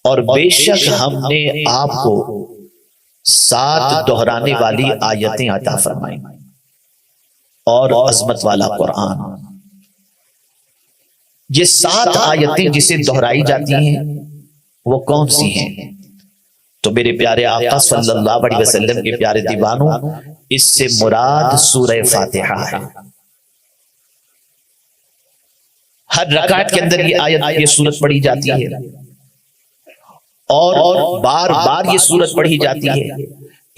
اور بے شک ہم نے آپ کو 7 دہرانے والی آیتیں عطا فرمائیں اور عظمت والا قرآن. یہ 7 آیتیں جسے دہرائی جاتی ہیں وہ کون سی ہیں؟ تو میرے پیارے آقا صلی اللہ علیہ وسلم کے پیارے دیوانوں، اس سے مراد سورہ فاتحہ ہے. ہر رکعت کے اندر یہ آیت، یہ سورت پڑھی جاتی ہے اور بار بار یہ سورت پڑھی جاتی ہے.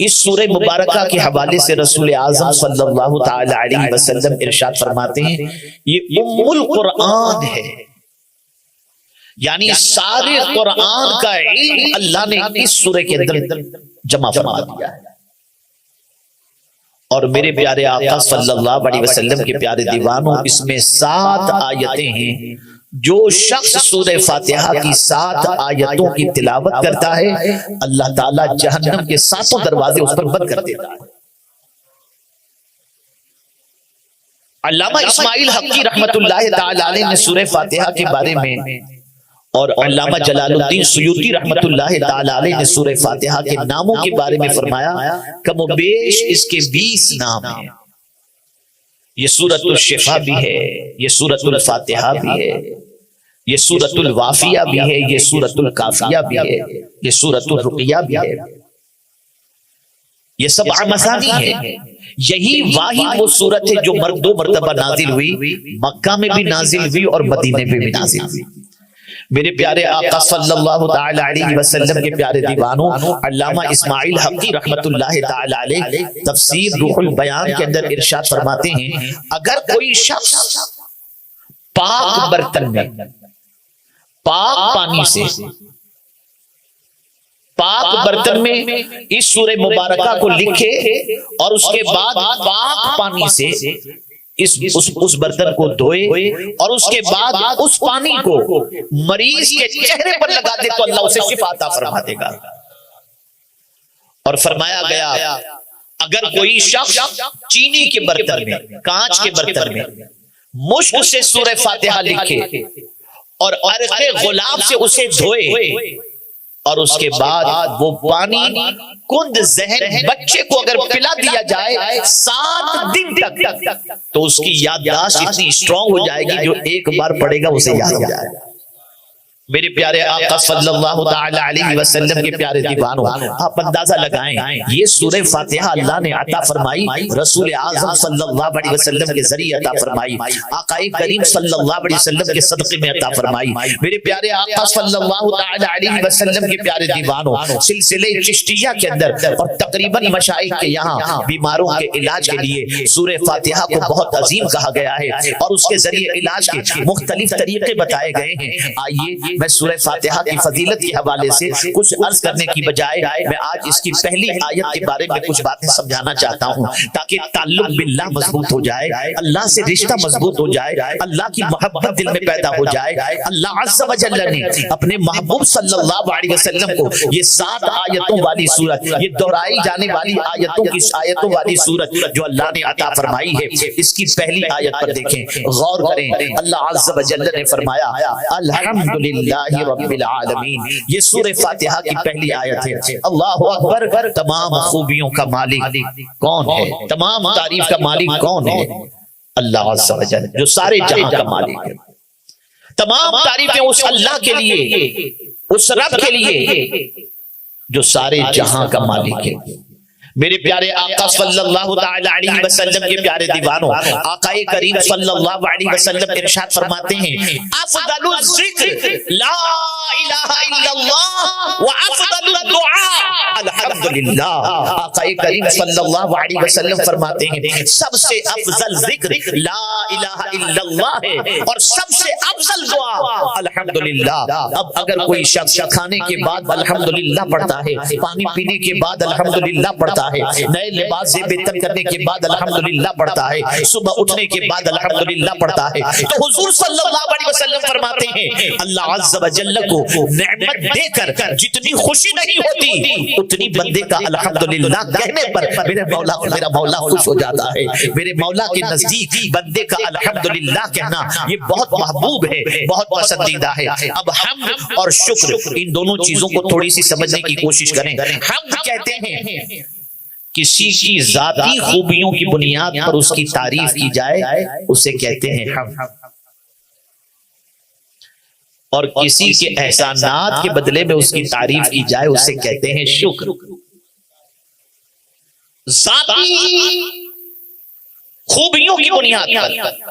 اس سورہ مبارکہ کے حوالے سے رسول اعظم صلی اللہ تعالی علیہ وسلم ارشاد فرماتے ہیں یہ ام القرآن ہے، یعنی سارے قرآن کا علم اللہ نے اس سورہ کے اندر جمع فرما دیا ہے. اور میرے پیارے آقا صلی اللہ علیہ وسلم کے پیارے دیوانوں، اس میں 7 آیتیں ہیں. جو شخص سورہ فاتحہ کی 7 آیتوں کی تلاوت کرتا ہے اللہ تعالیٰ جہنم کے 7 دروازے اس پر بند کر دیتا ہے. علامہ اسماعیل حقی رحمت اللہ تعالی علیہ نے سورہ فاتحہ کے بارے میں اور علامہ جلال الدین سیوطی رحمت اللہ تعالی علیہ نے سورہ فاتحہ کے ناموں کے بارے میں فرمایا کم و بیش اس کے 20 نام ہیں. یہ سورۃ الشفا بھی ہے، یہ سورۃ الفاتحہ بھی ہے، یہ سورۃ الوافیہ بھی ہے، یہ سورۃ الکافیہ بھی ہے، یہ سورۃ الرقیہ بھی ہے. یہ 7 مثانی ہیں. یہی واحد وہ سورت ہے جو 2 مرتبہ نازل ہوئی، مکہ میں بھی نازل ہوئی اور مدینے میں بھی نازل ہوئی. میرے پیارے آقا صلی اللہ تعالی علیہ وسلم کے پیارے دیوانوں، علامہ اسماعیل حقی رحمت اللہ تعالی علیہ تفسیر روح البیان کے اندر ارشاد فرماتے ہیں اگر کوئی شخص پاک برتن میں پاک پانی سے پاک برتن میں اس سورہ مبارکہ کو لکھے اور اس کے بعد پاک پانی سے اس برتن کو دھوئے اور اس کے بعد اس پانی کو مریض کے چہرے پر لگا دے تو اللہ اسے شفا عطا فرما دے گا. اور فرمایا گیا اگر کوئی شخص چینی کے برتن میں، کانچ کے برتن میں مشک سے سورہ فاتحہ لکھے اور عرق غلاب سے اسے دھوئے اور اس کے بعد وہ پانی کند ذہن بچے کو اگر پلا دیا جائے 7 دن تک تو اس کی یادداشت اتنی اسٹرانگ ہو جائے گی جو ایک بار پڑھے گا اسے یاد ہو جائے گا. میرے پیارے آقا صلی اللہ تعالی علیہ وسلم کے پیارے دیوانوں، آپ اندازہ لگائیں یہ سورہ فاتحہ اللہ نے عطا فرمائی، رسول اعظم صلی اللہ علیہ وسلم کے ذریعے عطا فرمائی، آقا کریم صلی اللہ علیہ وسلم کے صدقے میں عطا فرمائی. میرے پیارے آقا صلی اللہ تعالی علیہ وسلم کے پیارے دیوانوں، سلسلے چشتیہ کے اندر اور تقریباً مشائخ کے یہاں بیماروں کے علاج کے لیے سورہ فاتحہ کو بہت عظیم کہا گیا ہے اور اس کے ذریعے علاج کے مختلف طریقے بتائے گئے ہیں. آئیے میں سورہ فاتحہ کی فضیلت کے حوالے سے کچھ عرض کرنے کی بجائے میں آج اس کی پہلی آیت کے بارے میں کچھ باتیں سمجھانا چاہتا ہوں تاکہ تعلق باللہ مضبوط ہو جائے، اللہ سے رشتہ مضبوط ہو جائے، اللہ کی محبت دل میں پیدا ہو جائے. اللہ عز و جل نے اپنے محبوب صلی اللہ علیہ وسلم کو یہ 7 آیتوں والی سورت، یہ دہرائی جانے والی آیتوں والی سورت جو اللہ نے عطا فرمائی ہے، اس کی پہلی آیت پر دیکھیں، غور کریں. اللہ عز و جل نے فرمایا الحمدللہ رب العالمین. یہ سورہ فاتحہ کی پہلی آیت ہے. اللہ اکبر. تمام خوبیوں کا مالک کون ہے؟ تمام تعریف کا مالک کون ہے؟ اللہ عز و جل جو سارے جہاں کا مالک ہے. تمام تعریفیں اس اللہ کے لیے، اس رب کے لیے جو سارے جہاں کا مالک ہے. میرے پیارے آقا صلی اللہ تعالی علیہ وسلم کے پیارے دیوانوں، آقا کریم صلی اللہ علیہ وسلم ارشاد فرماتے ہیں افضل الذکر لا الہ الا اللہ وافضل الدعاء الحمدللہ. آقا کریم صلی اللہ علیہ وسلم فرماتے ہیں سب سے افضل ذکر لا الہ الا اللہ ہے اور سب سے افضل دعا الحمدللہ. اب اگر کوئی شخص کھانے کے بعد الحمدللہ پڑھتا ہے، پانی پینے کے بعد الحمدللہ پڑھتا ہے، نئے لباس سے بہتر کرنے کے بعد الحمدللہ پڑھتا ہے، صبح اٹھنے کے بعد الحمدللہ پڑھتا ہے، تو حضور صلی اللہ علیہ وسلم فرماتے ہیں اللہ عز و جل کو نعمت دے کر جتنی خوشی نہیں ہوتی اتنی بندے کا الحمدللہ کہنے پر میرے مولا خوش ہو جاتا ہے. میرے مولا کے نزدیک بندے کا الحمدللہ کہنا یہ بہت محبوب ہے, بہت پسندیدہ ہے. اب حمد اور شکر ان دونوں چیزوں کو تھوڑی سی سمجھنے کی کوشش کریں. حمد کہتے ہیں کسی کی ذاتی خوبیوں کی بنیاد پر اس کی تعریف کی جائے, اسے کہتے ہیں حمد. اور کسی کے احسانات کے بدلے میں اس کی تعریف کی جائے اسے کہتے ہیں شکر. ذاتی خوبیوں کی بنیاد پر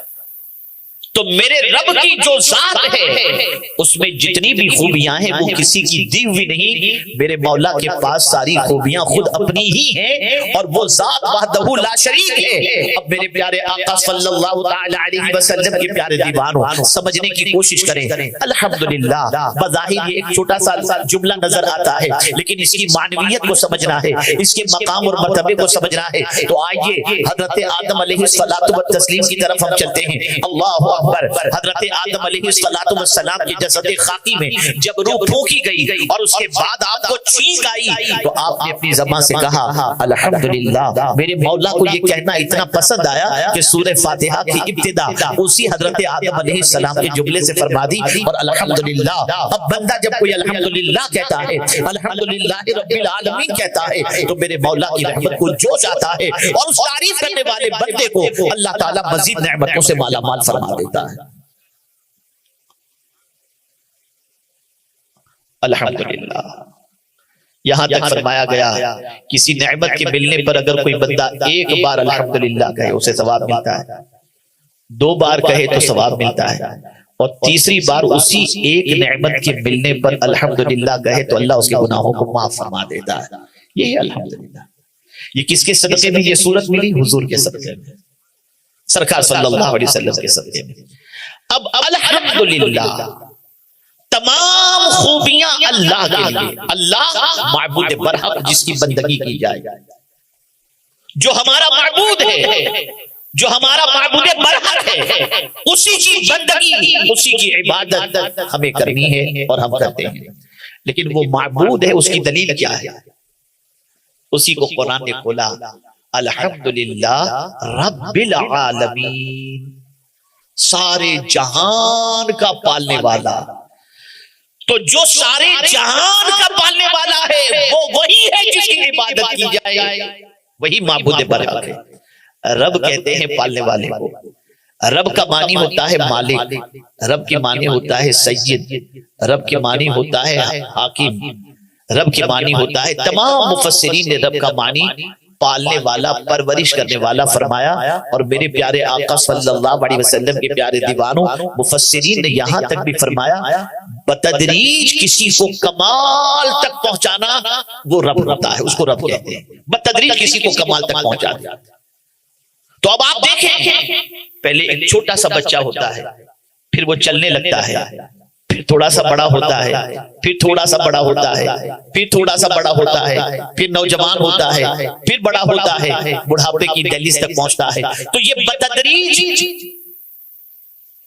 تو میرے رب کی جو ذات ہے اس میں جتنی بھی خوبیاں ہیں وہ کسی کی دی ہوئی نہیں. میرے مولا کے پاس ساری خوبیاں خود اپنی ہی ہیں اور وہ ذات وحدہ لا شریک ہے. اب میرے پیارے آقا صلی اللہ تعالی علیہ وسلم کے پیارے دیوانوں سمجھنے کی کوشش کریں. الحمدللہ بظاہر یہ ایک چھوٹا سا جملہ نظر آتا ہے لیکن اس کی معنویت کو سمجھنا ہے, اس کے مقام اور مرتبے کو سمجھنا ہے. تو آئیے حضرت آدم علیہ الصلوۃ والتسلیم کی طرف ہم چلتے ہیں. اللہ اکبر. حضرت آدم علیہ السلام کے جسد خاکی میں جب روح پھونکی گئی اور اس کے بعد آپ کو چھینک آئی تو آپ نے اپنی زبان سے کہا الحمدللہ. میرے مولا کو یہ کہنا اتنا پسند آیا کہ سورہ فاتحہ کی ابتدا اسی حضرت آدم علیہ السلام کے جملے سے فرما دی اور الحمدللہ. اب بندہ جب کوئی الحمدللہ کہتا ہے, الحمدللہ رب العالمین کہتا ہے تو میرے مولا کی رحمت کو جوش آتا ہے اور اس تعریف کرنے والے بندے کو اللہ تعالیٰ مزید نعمتوں سے مالا مال فرما دیتا ہے. الحمدللہ. یہاں تک فرمایا گیا کسی نعمت کے ملنے پر اگر کوئی بندہ ایک بار الحمدللہ کہے اسے ثواب ملتا ہے, 2 بار کہے تو ثواب ملتا ہے, اور تیسری بار اسی ایک نعمت کے ملنے پر الحمدللہ کہے تو اللہ اس کے گناہوں کو معاف فرما دیتا ہے. یہی الحمدللہ. یہ کس کے صدقے میں یہ صورت ملی؟ حضور کے صدقے میں, سرکار صلی اللہ علیہ وسلم کے صدقے میں. اب الحمدللہ تمام خوبیاں اللہ کے لیے. اللہ معبود برحق جس کی بندگی کی جائے, جو ہمارا معبود ہے, جو ہمارا معبود برحق ہے, اسی کی بندگی اسی کی عبادت ہمیں کرنی ہے اور ہم کرتے ہیں. لیکن وہ معبود ہے, اس کی دلیل کیا ہے؟ اسی کو قرآن نے کھولا الحمدللہ رب العالمین, سارے جہان کا پالنے والا. تو جو سارے جہان کا پالنے والا ہے وہ وہی ہے جس کی عبادت کی جائے, وہی معبود برحق ہے. رب کہتے ہیں پالنے والے کو. رب کا معنی ہوتا ہے مالک, رب کے معنی ہوتا ہے سید, رب کے معنی ہوتا ہے حاکم, رب کے معنی ہوتا ہے. تمام مفسرین نے رب کا معنی پالنے والا, پرورش کرنے والا فرمایا. اور میرے پیارے آقا صلی اللہ علیہ وسلم کے پیارے دیوانوں مفسرین نے یہاں تک بھی فرمایا بتدریج کسی کو کمال تک پہنچانا وہ رب ہوتا ہے, اس کو رب کہتے ہیں. بتدریج کسی کو کمال تک پہنچا دیا. تو اب آپ دیکھیں پہلے ایک چھوٹا سا بچہ ہوتا ہے, پھر وہ چلنے لگتا ہے, پھر تھوڑا سا بڑا ہوتا ہے, پھر تھوڑا سا بڑا ہوتا ہے, پھر تھوڑا سا بڑا ہوتا ہے, پھر نوجوان ہوتا ہے, پھر بڑا ہوتا ہے, بڑھاپے کی دہلیز تک پہنچتا ہے. تو یہ بتدریج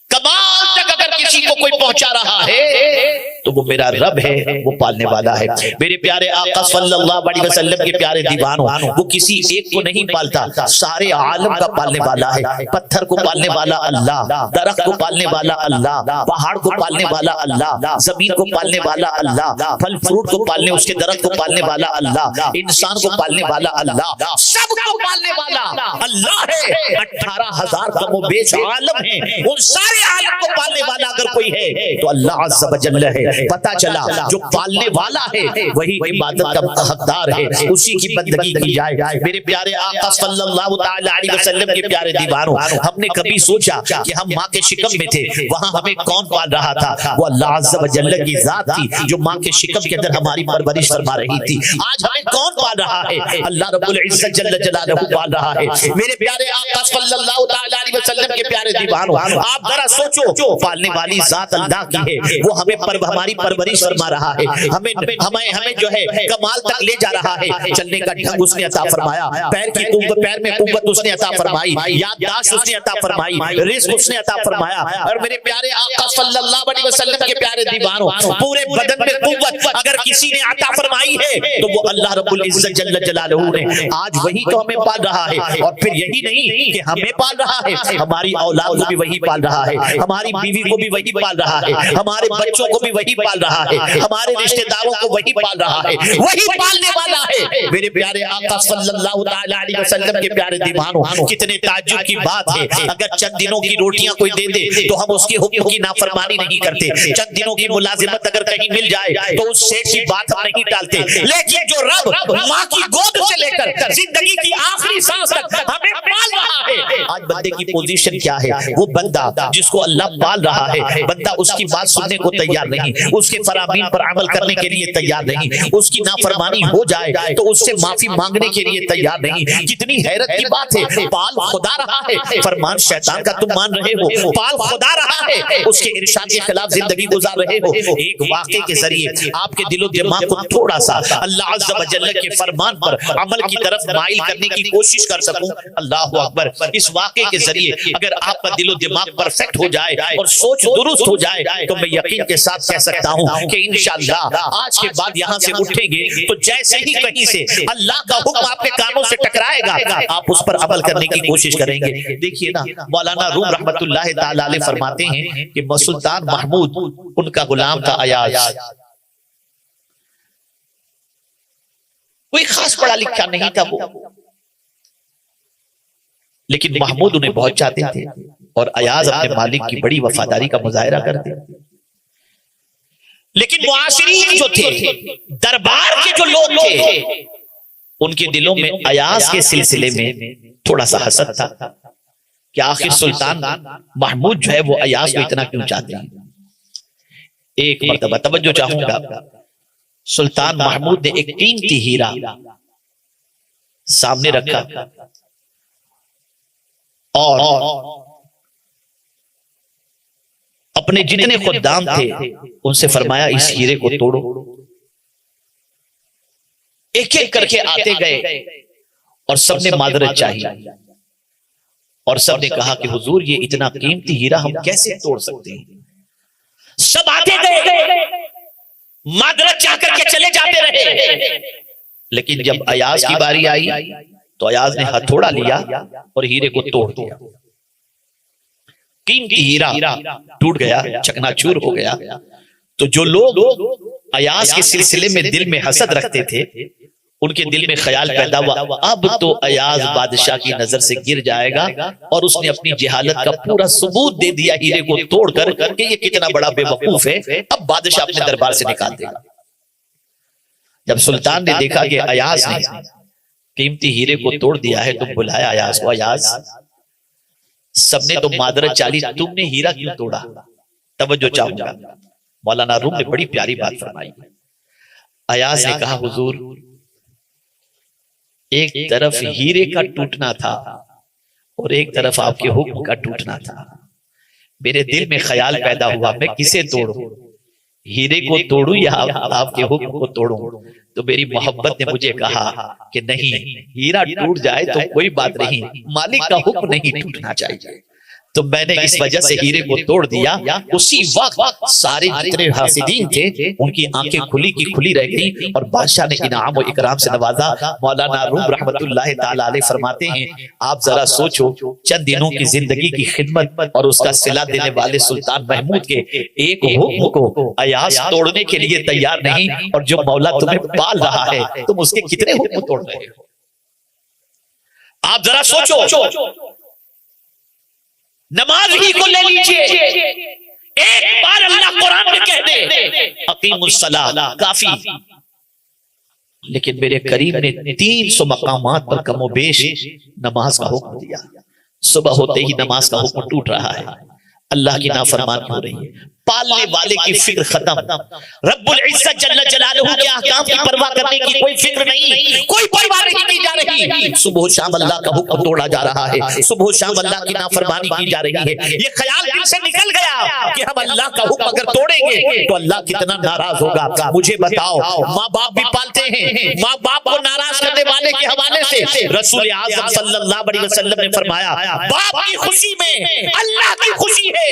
کمال تک اگر کسی کو کوئی پہنچا رہا ہے تو وہ میرا رب ہے, وہ پالنے والا ہے. میرے پیارے آقا صلی اللہ علیہ وسلم کے پیارے دیوانوں وہ کسی ایک کو نہیں پالتا, سارے عالم کا پالنے والا ہے. پتھر کو پالنے والا اللہ, درخت کو پالنے والا اللہ, پہاڑ کو پالنے والا اللہ, زمین کو پالنے والا اللہ, پھل فروٹ کو پالنے, اس کے درخت کو پالنے والا اللہ, انسان کو پالنے والا اللہ, سب کو پالنے والا اللہ ہے. 18,000 کم و بیش عالم ہیں, ان سارے عالم کو پالنے والا اگر کوئی ہے تو اللہ عز و جل ہے. پتا چلا جو پالنے والا ہے وہی عبادت کا حقدار ہے, اسی کی بندگی کی جائے. میرے پیارے آقا صلی اللہ تعالی علیہ وسلم کے پیارے دیوانوں ہم نے کبھی سوچا کہ ہم ماں کے شکم میں تھے, وہاں ہمیں کون پال رہا تھا؟ وہ اللہ عز و جل کی ذات تھی جو ماں کے شکم کے اندر ہماری پرورش فرما رہی تھی. آج ہمیں کون پال رہا ہے؟ اللہ رب العزت جل جلالہ پال رہا ہے. میرے پیارے آقا صلی اللہ تعالی علیہ وسلم کے پیارے دیوانوں آپ ذرا سوچو پالنے والی والی ذات اللہ کی ہے، وہ ہمیں ہماری پرورش فرما رہا ہے، ہمیں جو ہے کمال تک لے جا رہا ہے، چلنے کا ڈھنگ اس نے عطا فرمایا، پیر میں قوت اس نے عطا فرمائی، یادداشت اس نے عطا فرمائی، رزق اس نے عطا فرمایا۔ اور میرے پیارے آقا صلی اللہ علیہ وسلم کے پیارے دیوانوں، پورے بدن میں قوت اگر کسی نے عطا فرمائی ہے تو وہ اللہ رب العزت جل جلالہ نے۔ آج وہی تو ہمیں پال رہا ہے، اور پھر یہی نہیں کہ ہمیں پال رہا ہے، ہماری اولاد کو بھی وہی پال رہا ہے، ہماری بیوی کو بھی وہی پال رہا ہے، ہمارے بچوں کو بھی وہی پال رہا ہے، ہمارے رشتہ داروں کو وہی پال رہا ہے، وہی پالنے والا ہے۔ میرے پیارے آقا صلی اللہ علیہ وسلم کے پیارے دیوانوں، کتنے تعجب کی بات ہے، اگر چند دنوں کی روٹیاں کوئی دے دے تو ہم اس کے حکم کی نافرمانی نہیں کرتے، چند دنوں کی ملازمت اگر کہیں مل جائے تو اس سے کی بات ہم نہیں ٹالتے، لیکن جو رب ماں کی گود سے لے کر زندگی کی آخری سانس تک ہمیں پال رہا ہے، آج بندے کی پوزیشن کیا ہے؟ وہ بندہ جس کو اللہ پال رہا ہے، بندہ اس کی بات سننے کو تیار نہیں، اس کے فرامین پر عمل کرنے کے لیے تیار نہیں، اس کی نافرمانی ہو جائے تو اس سے معافی مانگنے کے لیے تیار نہیں۔ کتنی حیرت کی بات ہے، پال خدا رہا ہے، فرمان شیطان کا تم مان رہے ہو، پال خدا رہا ہے، اس کے ارشاد کے خلاف زندگی گزار رہے ہو۔ ایک واقعے کے ذریعے آپ کے دل و دماغ کو تھوڑا سا اللہ عز و جل کے فرمان پر عمل کی طرف مائل کرنے کی کوشش کر سکوں۔ اللہ اکبر، اس واقعے کے ذریعے اگر آپ کا دل و دماغ پرفیکٹ ہو جائے اور سوچ درست ہو جائے تو میں یقین کے ساتھ کہہ سکتا ہوں کہ انشاءاللہ آج کے بعد یہاں سے اٹھیں گے تو جیسے ہی کہیں سے اللہ کا حکم آپ کے کانوں سے ٹکرائے گا آپ اس پر عمل کرنے کی کوشش کریں گے۔ دیکھیے نا، مولانا روم رحمت اللہ تعالی علیہ فرماتے ہیں کہ سلطان محمود ان کا غلام تھا ایاز، کوئی خاص پڑھا لکھا نہیں تھا وہ، لیکن محمود انہیں بہت چاہتے تھے اور ایاز اپنے مالک کی بڑی وفاداری کا مظاہرہ کرتے، لیکن معاشرین جو تھے، دربار کے جو لوگ تھے، ان کے دلوں میں ایاز کے سلسلے میں تھوڑا سا حسد تھا کہ آخر سلطان محمود جو ہے وہ ایاز کو اتنا کیوں چاہتے ہیں۔ ایک مرتبہ توجہ چاہوں گا، سلطان محمود نے ایک قیمتی ہیرا سامنے رکھا اور اپنے جتنے خدام تھے ان سے فرمایا اس ہیرے کو توڑو۔ ایک ایک کر کے آتے گئے اور سب نے معذرت چاہی اور سب نے کہا کہ حضور یہ اتنا قیمتی ہیرا ہم کیسے توڑ سکتے ہیں۔ سب آتے گئے، معذرت چاہ کر کے چلے جاتے رہے، لیکن جب ایاز کی باری آئی تو ایاز نے ہتھوڑا لیا اور ہیرے کو توڑ دیا۔ قیمتی ہیرا ٹوٹ گیا، چکنا چور ہو گیا۔ تو جو لوگ ایاز کے سلسلے میں دل میں حسد رکھتے تھے ان کے دل میں خیال پیدا ہوا اب تو ایاز بادشاہ کی نظر سے گر جائے گا، اور اس نے اپنی جہالت کا پورا ثبوت دے دیا ہیرے کو توڑ کر کہ یہ کتنا بڑا بے وقوف ہے، اب بادشاہ اپنے دربار سے نکال دے گا۔ جب سلطان نے دیکھا کہ ایاز نے قیمتی ہیرے کو توڑ دیا ہے تو بلایا ایاز کو، ایاز سب نے تو معذرت چالی، تم نے ہیرا کیوں توڑا؟ توجہ چاہوں گا، مولانا روم نے بڑی پیاری بات فرمائی۔ ایاز نے کہا حضور ایک طرف ہیرے کا ٹوٹنا تھا اور ایک طرف آپ کے حکم کا ٹوٹنا تھا، میرے دل میں خیال پیدا ہوا میں کسے توڑوں، ہیرے کو توڑوں یا آپ کے حکم کو توڑوں؟ تو میری محبت نے مجھے کہا کہ نہیں، ہیرا ٹوٹ جائے تو کوئی بات نہیں، مالک کا حکم نہیں ٹوٹنا چاہیے۔ تو میں نے اس وجہ سے ہیرے کو توڑ دیا۔ اسی وقت سارے جتنے حاسدین تھے ان کی آنکھیں کھلی کی کھلی رہ گئی اور بادشاہ نے انعام و اکرام سے نوازا۔ مولانا روم رحمت اللہ تعالی علیہ فرماتے ہیں آپ ذرا سوچو، چند دنوں کی زندگی کی خدمت اور اس کا صلہ دینے والے سلطان محمود کے ایک حکم کو ایاز توڑنے کے لیے تیار نہیں، اور جو مولا تمہیں پال رہا ہے تم اس کے کتنے حکم توڑ رہے ہو؟ آپ ذرا سوچو، نماز ہی کو لے لیجئے، ایک بار اللہ قرآن میں کہہ دے اقیم الصلاۃ کافی، لیکن میرے کریم نے 300 مقامات پر کم و بیش نماز کا حکم دیا۔ صبح ہوتے ہی نماز کا حکم ٹوٹ رہا ہے، اللہ کی نافرمانی ہو رہی ہے، پالنے والے کی فکر ختم. رب العزت جل جلالہ کے احکام کی پرواہ کرنے کی کوئی فکر نہیں, کوئی پرواہ نہیں کی جا رہی. صبح و شام اللہ کا حکم توڑا جا رہا ہے, صبح و شام اللہ کی نافرمانی کی جا رہی ہے. یہ خیال دل سے نکل گیا کہ ہم اللہ کا حکم اگر توڑیں گے تو اللہ کتنا ناراض ہوگا. مجھے بتاؤ, ماں باپ بھی پالتے ہیں, ماں باپ کو ناراض کرنے والے کے حوالے سے رسول اعظم صلی اللہ علیہ وسلم نے فرمایا, باپ کی خوشی میں اللہ کی خوشی ہے,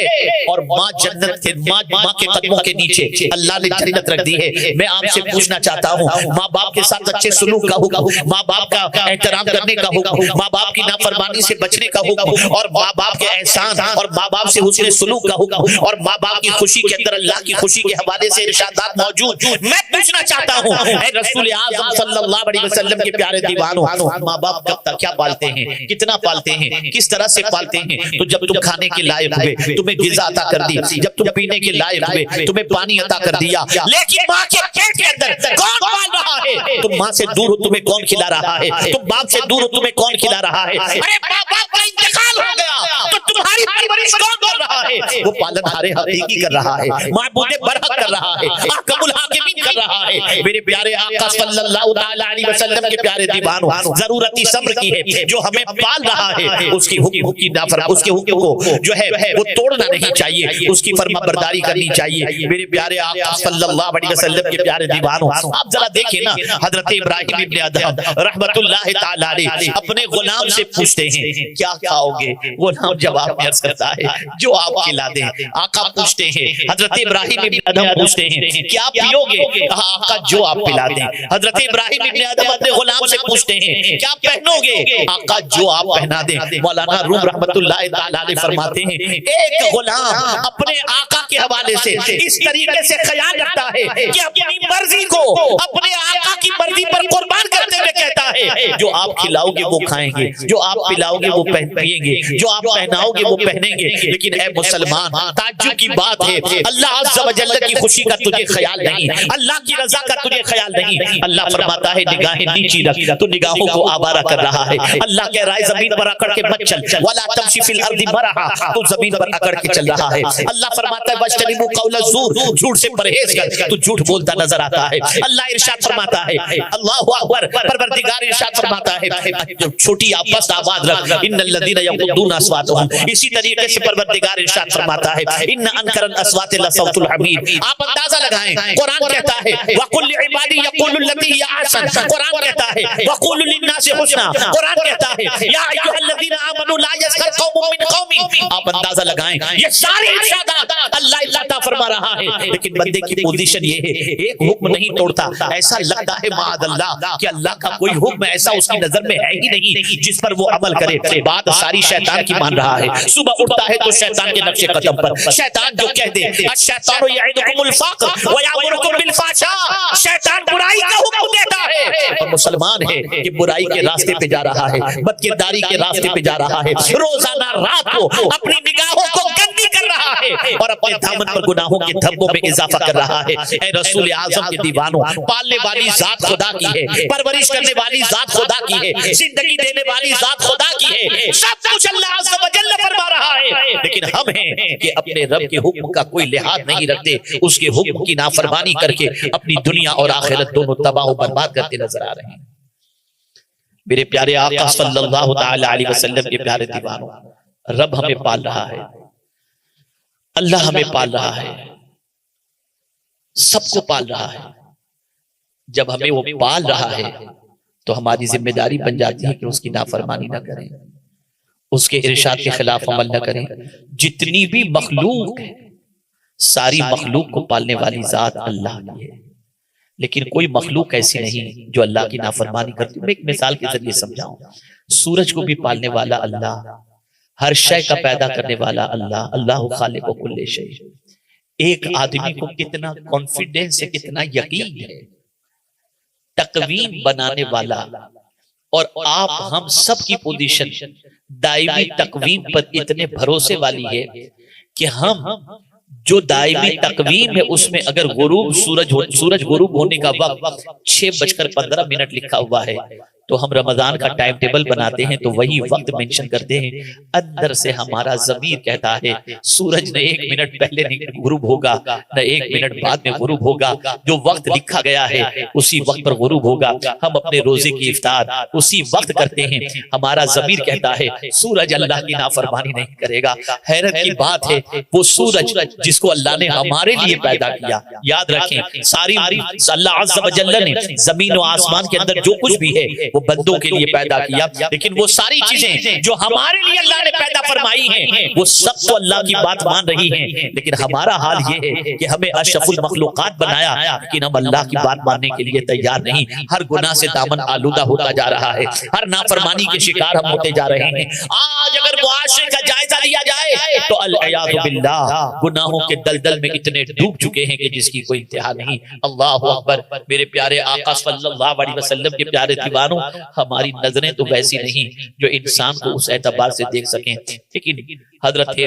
اور ماں جنت کے ماں کے قدموں کے نیچے اللہ نے جنت رکھ دی ہے. میں آپ سے پوچھنا چاہتا ہوں, ماں باپ کے ساتھ اچھے سلوک کا حکم, ماں باپ کا احترام کرنے کا حکم, ماں باپ کی نافرمانی سے بچنے کا حکم, اور ماں باپ کے احسان اور ماں باپ سے حسن سلوک کا حکم, اور ماں باپ کی خوشی کے اندر اللہ کی خوشی کے حوالے سے ارشادات موجود. میں پوچھنا چاہتا ہوں, اے رسول اعظم صلی اللہ علیہ وسلم کے پیارے دیوانوں, ماں باپ کب تک کیا پالتے ہیں, کتنا پالتے ہیں, کس طرح سے پالتے ہیں؟ تو جب تم کھانے کے لائق ہوئے تمہیں غذا عطا کر دی, جب تم پینے کے لائق ہوئے تمہیں پانی عطا کر دیا. لیکن ماں کے پیٹ کے اندر کون پال رہا ہے؟ تم ماں سے دور ہو تمہیں کون کھلا رہا ہے؟ تم باپ سے دور ہو تمہیں کون کھلا رہا ہے؟ ارے ماں باپ کا انتقال ہو گیا تو تمہاری پرورش کون کر رہا ہے؟ وہ پالن ہارے حقیقی کر رہا ہے, معبود برحق کر رہا ہے, احکم الحاکمین کر رہا ہے. میرے پیارے آقا صلی اللہ تعالی علیہ وسلم کے پیارے دیوانوں, ضرورتی صبر کی ہے. جو ہمیں پال رہا ہے اس کی حکم کی نافرمانی, اس کے حکم کو جو ہے وہ توڑنا نہیں چاہیے, اس کی فرما برداری کرنی چاہیے. میرے پیارے آقا صلی اللہ علیہ وسلم کے پیارے دیوانوں, آپ ذرا دیکھیں نا, حضرت ابراہیم ابن ادہم رحمت اللہ تعالی علیہ اپنے غلام سے پوچھتے ہیں کیا کھاؤ گے؟ غلام جواب میں عرض کرتا ہے جو آپ کھلا دیں. آقا پوچھتے ہیں, حضرت ابراہیم ابن ادہم پوچھتے ہیں کیا پیو گے؟ کہا آقا جو آپ پلا دیں. حضرت ابراہیم ابن ادہم اپنے غلام سے پوچھتے ہیں کیا پہنو گے؟ آقا جو آپ پہنا دیں. مولانا روم رحمت اللہ تعالی علیہ فرماتے ہیں ایک غلام اپنے آقا کے حوالے سے اس طریقے سے خیال رکھتا ہے کہ اپنی مرضی کو اپنے آقا کی مرضی پر قربان کرتے ہوئے کہتا ہے جو آپ کھلاؤ گے وہ کھائیں گے, جو آپ پلاؤ گے وہ پیئیں گے, جو آپ پہناؤ گے وہ پہنیں گے. لیکن اے مسلمان, تعجب کی بات ہے, اللہ عز و جل کی خوشی کا تجھے خیال نہیں, اللہ کی رضا کا تجھے خیال نہیں. اللہ فرماتا ہے نگاہیں نیچی رکھ, تو نگاہوں کو آوارہ کر رہا ہے. اللہ کہہ رہا ہے زمین پر اکڑ کے مت چل, ولا تمشی فی الارض مرحا, تو زمین پر اکڑ کے چل رہا ہے. اللہ فرماتا ہے واجتنبوا قول الزور, جھوٹ سے پرہیز کر, تو جھوٹ بولتا نظر آتا ہے. اللہ ارشاد فرماتا ہے, اللہ اکبر, پروردگار ارشاد فرماتا ہے چھوٹی آپس آواز رکھ, ان الذین یغضون اصواتهم. اسی طریقے سے پروردگار ارشاد فرماتا ہے ان انکر الاصوات لصوت الحمیر. آپ اندازہ لگائیں, قرآن کہتا ہے وقل لعبادی یقولوا التی ہی احسن, قرآن کہتا ہے وقولوا للناس حسنا, قرآن کہتا ہے یا ایھا الذین آمنوا لا یسخر قوم من قوم. آپ اندازہ لگائیں یہ سارے ارشادات اللہ عطا فرما رہا ہے, لیکن بندے کی پوزیشن یہ ہے ایک حکم نہیں توڑتا. ایسا لگتا ہے معاذ اللہ کہ اللہ کا کوئی حکم ایسا اس کی نظر میں ہے ہی نہیں جس پر وہ عمل کرے. بات ساری شیطان کی مان رہا ہے. صبح اٹھتا ہے تو شیطان کے نقش قدم پر, شیطان جو کہہ دے الشیطان یعدکم الفقر ویامرکم بالفحشاء, شیطان برائی کا حکم دیتا ہے اور مسلمان ہے کہ برائی کے راستے پہ جا رہا ہے, بدکرداری کے راستے پہ جا رہا ہے, روزانہ رات کو اپنی نگاہوں کو گندی کر رہا ہے اور اپنے دامن پر گناہوں کے دھبوں میں اضافہ کر رہا ہے. اے رسول اعظم کے دیوانوں, پالنے والی ذات خدا کی ہے, پرورش کرنے والی ذات خدا کی ہے, زندگی دینے والی ذات خدا کی ہے, سب کچھ اللہ عز و جل فرما رہا ہے. لیکن ہم ہیں کہ اپنے رب کے حکم کا کوئی لحاظ نہیں رکھتے, اس کے حکم کی نافرمانی کر کے اپنی دنیا اور آخرت دونوں تباہ و برباد کرتے نظر آ رہے ہیں. میرے پیارے آقا صلی اللہ تعالی علیہ وسلم کے پیارے دیوانوں, رب ہمیں پال رہا ہے, اللہ ہمیں پال رہا ہے, سب کو پال رہا ہے. جب ہمیں وہ پال رہا ہے تو ہماری ذمہ داری بن جاتی ہے کہ اس کی نافرمانی نہ کریں, اس کے ارشاد کے خلاف عمل نہ کریں. جتنی بھی مخلوق ہے ساری مخلوق کو پالنے والی ذات اللہ کی ہے, لیکن کوئی مخلوق ایسی نہیں جو اللہ کی نافرمانی کرتی. میں ایک مثال کے ذریعے سمجھاؤں, سورج کو بھی پالنے والا اللہ, ہر شے کا پیدا کرنے والا اللہ, اللہ خالق کل شے. ایک آدمی کو کتنا کانفیڈنس ہے, کتنا یقین ہے, تقویم بنانے والا, اور آپ ہم سب کی پوزیشن دائمی تقویم پر اتنے بھروسے والی ہے کہ ہم جو دائمی تقویم ہے اس میں اگر غروب سورج غروب ہونے کا وقت 6:15 لکھا ہوا ہے تو ہم رمضان کا ٹائم ٹیبل بناتے ہیں تو وہی وقت مینشن کرتے ہیں. اندر سے ہمارا ضمیر کہتا ہے سورج نہ 1 منٹ پہلے غروب ہوگا نہ 1 منٹ بعد میں غروب ہوگا, جو وقت لکھا گیا ہے اسی وقت پر غروب ہوگا. ہم اپنے روزے کی افطار اسی وقت کرتے ہیں. ہمارا ضمیر کہتا ہے سورج اللہ کی نافرمانی نہیں کرے گا. حیرت کی بات ہے وہ سورج جس کو اللہ نے ہمارے لیے پیدا کیا, یاد رکھیں ساری اللہ عز و جل نے زمین و آسمان کے اندر جو کچھ بھی ہے وہ بندوں کے لیے پیدا کیا, لیکن وہ ساری چیزیں جو ہمارے لیے اللہ نے پیدا فرمائی ہیں وہ سب تو اللہ کی بات مان رہی ہیں, لیکن ہمارا حال یہ ہے کہ ہمیں اشرف المخلوقات بنایا لیکن ہم اللہ کی بات ماننے کے لیے تیار نہیں. ہر گناہ سے دامن آلودہ ہوتا جا رہا ہے, ہر نافرمانی کے شکار ہم ہوتے جا رہے ہیں. آج اگر معاشرے کا جائزہ لیا جائے تو العیاذ باللہ گناہوں کے دلدل میں اتنے ڈوب چکے ہیں کہ جس کی کوئی انتہا نہیں. اللہ اکبر. میرے پیارے آقا صلی اللہ علیہ وسلم کے پیارے دیوانوں, ہماری نظریں تو ویسی نہیں جو انسان کو اس اعتبار سے دیکھ سکیں, لیکن حضرت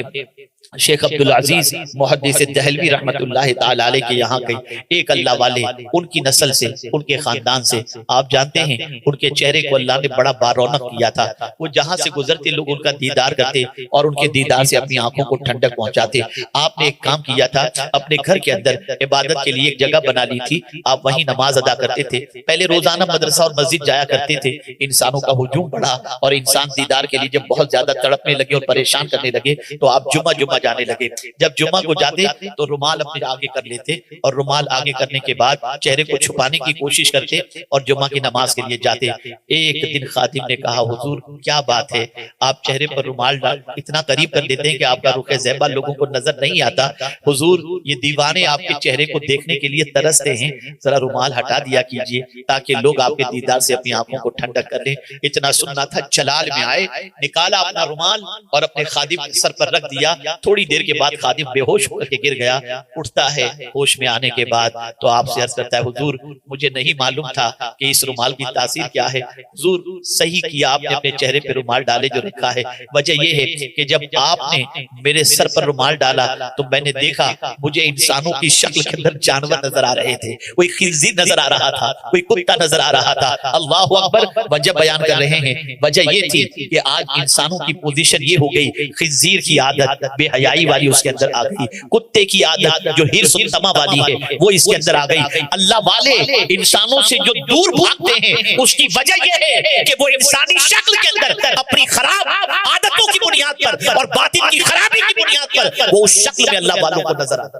شیخ عبدالعزیز محدث دہلوی رحمت اللہ تعالی علیہ کے یہاں گئی. ایک اللہ والے ان کی نسل سے, ان کے خاندان سے, آپ جانتے ہیں ان کے چہرے کو اللہ نے بڑا بارونق کیا تھا. وہ جہاں سے گزرتے لوگ ان کا دیدار کرتے اور ان کے دیدار سے اپنی آنکھوں کو ٹھنڈک پہنچاتے. آپ نے ایک کام کیا تھا, اپنے گھر کے اندر عبادت کے لیے ایک جگہ بنا لی تھی, آپ وہیں نماز ادا کرتے تھے. پہلے روزانہ مدرسہ اور مسجد جایا کرتے تھے. انسانوں کا ہجوم بڑھا اور انسان دیدار کے لیے جب بہت زیادہ تڑپنے لگے اور پریشان کرنے لگے تو آپ جمعہ جانے لگے. جب جمعہ کو جاتے تو رومال اپنے آگے کر لیتے اور رومال آگے کرنے کے بعد چہرے کو چھپانے کی کوشش کرتے اور جمعہ کی نماز کے لیے جاتے. ایک دن خادم نے کہا حضور کیا بات ہے, آپ چہرے پر رومال اتنا قریب کر دیتے ہیں کہ آپ کا رخ زیبا لوگوں کو نظر نہیں آتا. حضور یہ دیوانے آپ کے چہرے کو دیکھنے کے لیے ترستے ہیں, ذرا رومال ہٹا دیا کیجئے تاکہ لوگ آپ کے دیدار سے اپنی آنکھوں کو ٹھنڈک کر لیں. اتنا سننا تھا, جلال میں آئے, نکالا اپنا رومال اور اپنے خادم کے سر پر رکھ دیا. تھوڑی دیر کے بعد خادم بے ہوش ہو کے گر گیا. اٹھتا ہے, ہوش میں آنے کے بعد تو آپ سے عرض کرتا ہے حضور مجھے نہیں معلوم تھا کہ اس رومال کی تاثیر کیا ہے. حضور صحیح کیا آپ نے اپنے چہرے پہ رومال ڈالے جو رکھا ہے. وجہ یہ ہے کہ جب آپ نے میرے سر پر رومال ڈالا تو میں نے دیکھا مجھے انسانوں کی شکل کے اندر جانور نظر آ رہے تھے, کوئی خنزیر نظر آ رہا تھا, کوئی کتا نظر آ رہا تھا. اللہ اکبر. وجہ بیان کر رہے ہیں, وجہ یہ تھی کہ آج انسانوں کی پوزیشن یہ ہو گئی, خنزیر کی عادت بے حیائی والی اس کے اندر آ گئی, کتے کی عادت جو ہرس و طمع والی ہے وہ اس کے اندر آ گئی. اللہ والے انسانوں سے جو دور بھاگتے ہیں اس کی وجہ یہ ہے کہ وہ انسانی شکل کے اندر اپنی خراب عادتوں کی بنیاد پر اور باطن کی خرابی کی بنیاد پر وہ اس شکل میں اللہ والوں کو نظر آتا.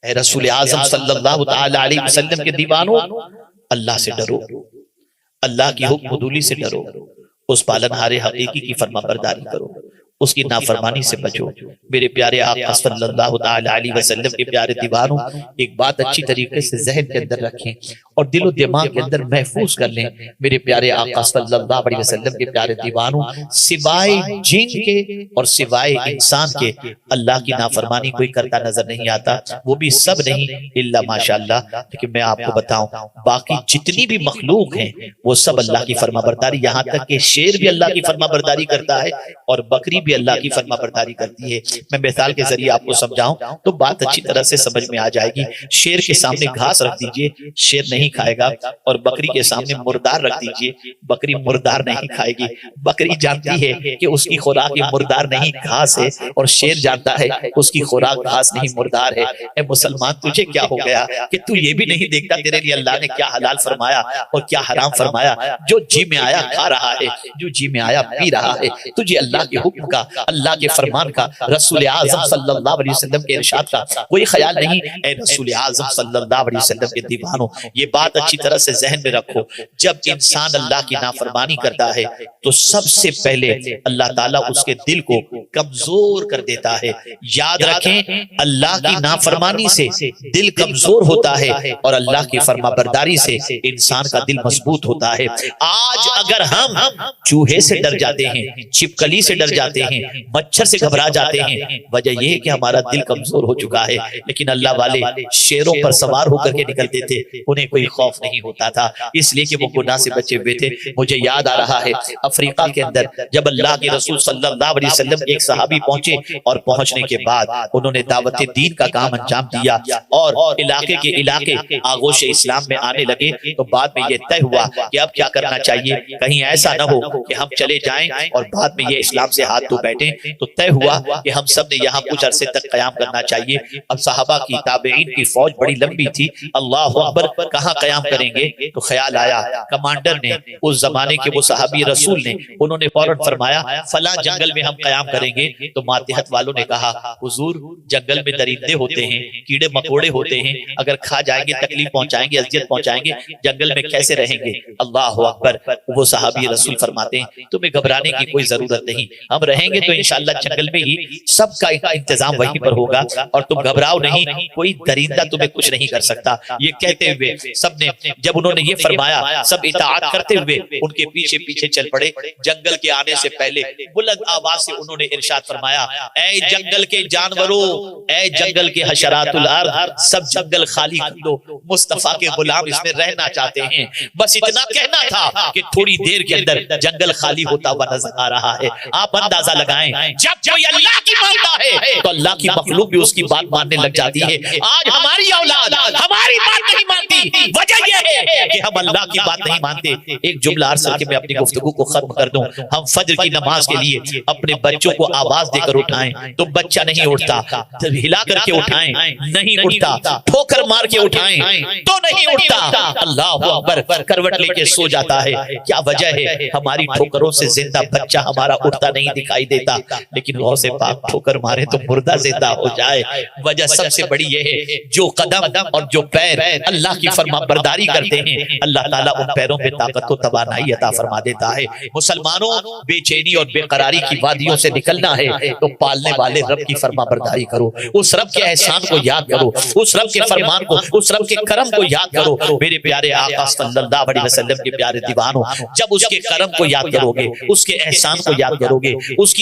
اے رسول اعظم صلی اللہ تعالی علیہ وسلم کے دیوانوں, اللہ سے ڈرو, اللہ کی حکم عدولی سے ڈرو, اس پالنہار حقیقی کی فرما برداری کرو, اس کی نافرمانی سے بچو. میرے پیارے آقا صلی اللہ تعالی علیہ وسلم کے پیارے دیوانوں, ایک بات اچھی طریقے سے ذہن کے اندر رکھیں اور دل و دماغ کے اندر محفوظ کر لیں. میرے پیارے آقا صلی اللہ علیہ وسلم کے پیارے دیوانوں, سوائے جن کے اور سوائے انسان کے اللہ کی نافرمانی کوئی کرتا نظر نہیں آتا, وہ بھی سب نہیں الا ماشاءاللہ. لیکن میں آپ کو بتاؤں باقی جتنی بھی مخلوق ہیں وہ سب اللہ کی فرما برداری, یہاں تک کہ شیر بھی اللہ کی فرما برداری کرتا ہے اور بکری بھی اللہ کی فرما برداری کرتی ہے. میں مثال کے ذریعے آپ کو سمجھاؤں تو بات اچھی طرح سے سمجھ میں آ جائے گی. شیر کے سامنے گھاس رکھ دیجئے, شیر نہیں کھائے گا, اور بکری کے سامنے مردار رکھ دیجئے, بکری مردار نہیں کھائے گی. بکری جانتی ہے کہ اس کی خوراک یہ مردار نہیں گھاس ہے, اور شیر جانتا ہے اس کی خوراک گھاس نہیں مردار ہے. اے مسلمان تجھے کیا ہو گیا کہ تو یہ بھی نہیں دیکھتا تیرے لیے اللہ نے کیا حلال فرمایا اور کیا حرام فرمایا. جو جی میں آیا کھا رہا ہے, جو جی میں آیا پی رہا ہے. تجھے اللہ کے حکم کا, اللہ کے فرمان کا, رسول اعظم صلی اللہ علیہ وسلم کے ارشاد کا کوئی خیال نہیں. اے رسول اعظم صلی اللہ علیہ وسلم کے دیوانوں, یہ بات اچھی طرح سے ذہن میں رکھو. جب انسان اللہ کی نافرمانی کرتا ہے تو سب سے پہلے اللہ تعالیٰ اس کے دل کو کمزور کر دیتا ہے. یاد رکھیں اللہ کی نافرمانی سے دل کمزور ہوتا ہے اور اللہ کی فرما برداری سے انسان کا دل مضبوط ہوتا ہے. آج اگر ہم چوہے سے ڈر جاتے ہیں, چھپکلی سے ڈر جاتے ہیں, مچھر سے گھبرا جاتے ہیں, وجہ یہ ہے کہ ہمارا دل کمزور ہو چکا ہے. لیکن اللہ والے شیروں پر سوار ہو کر کے نکلتے تھے, انہیں کوئی کوئی خوف نہیں ہوتا تھا، اس لیے کہ وہ گناہ سے بچے ہوئے تھے۔ مجھے یاد آ رہا ہے افریقہ کے اندر جب اللہ کے رسول صلی اللہ علیہ وسلم ایک صحابی پہنچے، اور پہنچنے کے بعد انہوں نے دعوت دین کا کام انجام دیا اور علاقے کے علاقے آغوش اسلام میں آنے لگے، تو بعد میں یہ طے ہوا کہ اب کیا کرنا چاہیے، کہیں ایسا نہ ہو کہ ہم چلے جائیں اور بعد میں یہ اسلام سے ہاتھ دھو بیٹھیں۔ تو طے ہوا کہ ہم سب نے یہاں کچھ عرصے تک قیام کرنا چاہیے۔ اب صحابہ کی تابعین کی فوج بڑی لمبی تھی، اللہ اکبر کہاں قیام کریں گے؟ تو خیال آیا کمانڈر نے، اس زمانے کے وہ صحابی رسول نے، انہوں نے فوراً فرمایا فلاں جنگل میں ہم قیام کریں گے۔ تو ماتحت والوں نے کہا حضور جنگل میں درندے ہوتے ہیں، کیڑے مکوڑے ہوتے ہیں، اگر کھا جائیں گے تکلیف پہنچائیں گے، اذیت پہنچائیں گے، جنگل میں کیسے رہیں گے؟ اللہ اکبر۔ وہ صحابی رسول فرماتے ہیں تمہیں گھبرانے کی کوئی ضرورت نہیں، ہم رہیں گے تو انشاءاللہ جنگل میں ہی سب کا انتظام وہیں پر ہوگا، اور تم گھبراؤ نہیں، کوئی درندہ تمہیں کچھ نہیں کر سکتا۔ یہ کہتے ہوئے سب نے، جب انہوں نے یہ فرمایا، سب اطاعت کرتے ہوئے ان کے پیچھے پیچھے چل پڑے۔ جنگل کے آنے سے پہلے بلند آواز سے انہوں نے ارشاد فرمایا اے جنگل کے جانوروں، اے جنگل کے حشرات الارض، سب جنگل خالی کر دو، مصطفیٰ کے غلام اس میں رہنا چاہتے ہیں۔ بس اتنا کہنا تھا کہ تھوڑی دیر کے اندر جنگل خالی ہوتا ہوا نظر آ رہا ہے۔ آپ اندازہ لگائیں جب کوئی اللہ کی مانتا ہے تو اللہ کی مخلوق بھی اس کی بات ماننے لگ جاتی ہے۔ آج ہماری اولاد ہماری بات نہیں مانتی، وجہ یہ ہے کہ ہم اللہ کی بات نہیں مانتے۔ ایک جملہ عرض کر کے میں اپنی گفتگو کو ختم کر دوں۔ ہم فجر کی نماز کے لیے اپنے بچوں کو آواز دے کر اٹھائیں تو بچہ نہیں اٹھتا، ہلا کر کے اٹھائیں نہیں اٹھتا، ٹھوکر مار کے اٹھائیں تو نہیں اٹھتا، اللہ اکبر کروٹ لے کے سو جاتا ہے۔ کیا وجہ ہے؟ ہماری ٹھوکروں سے زندہ بچہ ہمارا اٹھتا نہیں دکھائی دیتا، لیکن غوث پاک ٹھوکر مارے تو مردہ زندہ ہو جائے۔ وجہ سب سے بڑی یہ ہے جو قدم اور جو پیر اللہ کی فرما برداری کرتے ہیں، اللہ تعالیٰ ان پیروں میں طاقت و توانائی عطا فرما دیتا ہے۔ مسلمانوں بے چینی اور بے قراری کی وادیوں سے نکلنا ہے تو پالنے والے رب کی فرما برداری کرو، اس رب کے احسان کو یاد کرو، اس رب کے فرمان کو، اس رب کے کرم کو یاد کرو۔ میرے پیارے آقا صلی اللہ علیہ وسلم کے پیارے دیوانوں، جب اس کے کرم کو یاد کرو گے، اس کے احسان کو یاد کرو گے، اس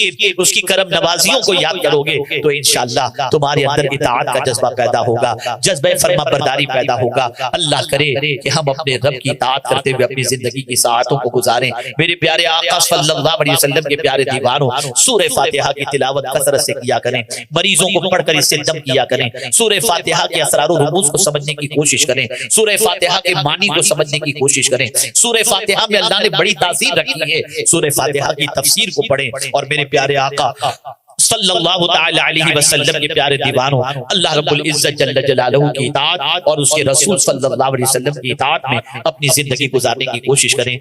کی کرم نوازیوں کو یاد کرو گے، تو انشاءاللہ تمہارے اندر اطاعت کا جذبہ پیدا ہوگا، جذبہ فرما برداری پیدا ہوگا۔ اللہ کرے کہ ہم اپنے رب کی اطاعت کرتے ہوئے اپنی زندگی کی ساعتوں کو گزاریں۔ میرے پیارے آقا صلی اللہ علیہ وسلم کے پیارے دیوانوں، سورہ فاتحہ کی تلاوت کثرت سے کیا کریں، مریضوں کو پڑھ کر اس سے دم کیا کریں، سورہ فاتحہ کے اسرار و رموز کو سمجھنے کی کوشش کریں، سورہ فاتحہ کے معنی کو سمجھنے کی کوشش کریں۔ سورہ فاتحہ میں اللہ نے بڑی تاثیر رکھی ہے، سورہ فاتحہ کی تفسیر کو پڑھیں۔ اور میرے پیارے آقا صلی اللہ تعالی علیہ وسلم کے پیارے دیوانوں، اللہ رب العزت جل جلالہ کی اطاعت اور اس کے رسول صلی اللہ علیہ وسلم کی اطاعت میں اپنی زندگی گزارنے کی کوشش کریں۔